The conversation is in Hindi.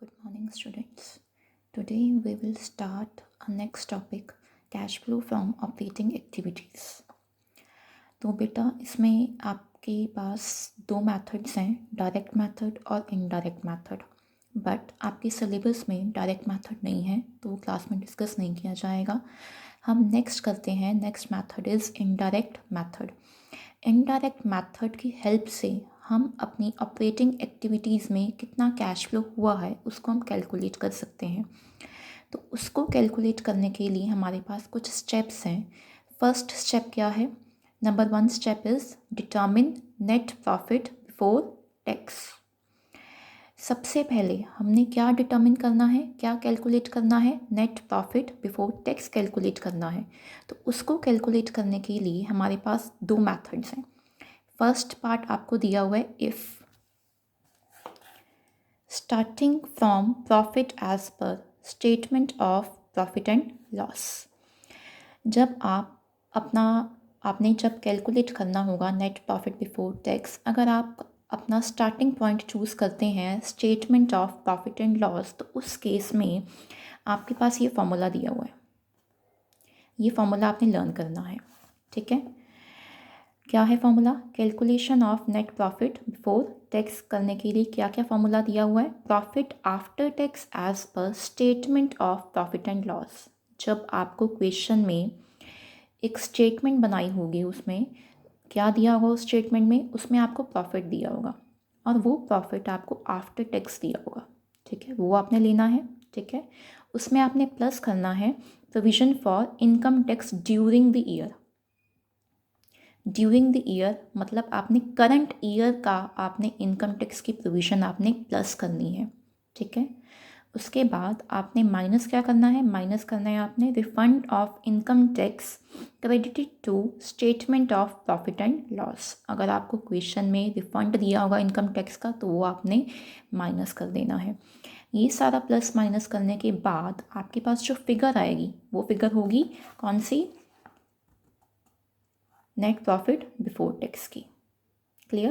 Good morning, students. Today we will start our next topic, cash flow from operating activities. तो बेटा इसमें आपके पास दो मेथड्स हैं, डायरेक्ट मेथड और इनडायरेक्ट मेथड. बट आपके सिलेबस में डायरेक्ट मेथड नहीं है तो वो क्लास में डिस्कस नहीं किया जाएगा. हम नेक्स्ट करते हैं. Next method is indirect method. Indirect method की हेल्प से हम अपनी ऑपरेटिंग एक्टिविटीज़ में कितना कैश फ्लो हुआ है उसको हम कैलकुलेट कर सकते हैं. तो उसको कैलकुलेट करने के लिए हमारे पास कुछ स्टेप्स हैं. फर्स्ट स्टेप क्या है? Number 1 step is determine net profit before tax. सबसे पहले हमने क्या डिटर्मिन करना है, क्या कैलकुलेट करना है? Net profit before tax calculate करना है. तो उसको कैलकुलेट करने के लिए हमारे पास दो मेथड्स हैं. फर्स्ट पार्ट आपको दिया हुआ है, if starting from profit as per statement of profit and loss. जब आपने जब कैलकुलेट करना होगा नेट प्रॉफिट बिफोर टैक्स, अगर आप अपना स्टार्टिंग पॉइंट चूज़ करते हैं statement of profit and loss, तो उस केस में आपके पास ये फॉर्मूला दिया हुआ है. ये फॉर्मूला आपने लर्न करना है. ठीक है, क्या है formula? Calculation of net profit before tax करने के लिए क्या क्या फॉर्मूला दिया हुआ है? Profit after tax as per statement of profit and loss. जब आपको क्वेश्चन में एक स्टेटमेंट बनाई होगी, उसमें क्या दिया होगा? उस स्टेटमेंट में उसमें आपको प्रॉफिट दिया होगा और वो प्रॉफिट आपको आफ्टर टैक्स दिया होगा. ठीक है, वो आपने लेना है. ठीक है, उसमें आपने प्लस करना है provision for income tax during the year. During the year मतलब आपने करंट ईयर का आपने इनकम टैक्स की प्रोविज़न आपने प्लस करनी है. ठीक है, उसके बाद आपने माइनस क्या करना है? माइनस करना है आपने refund of income tax credited to statement of profit and loss. अगर आपको क्वेश्चन में रिफंड दिया होगा इनकम टैक्स का तो वो आपने माइनस कर देना है. ये सारा प्लस माइनस करने के बाद आपके पास जो फिगर आएगी वो फिगर होगी कौन सी? नेट प्रॉफिट बिफोर टैक्स की. क्लियर?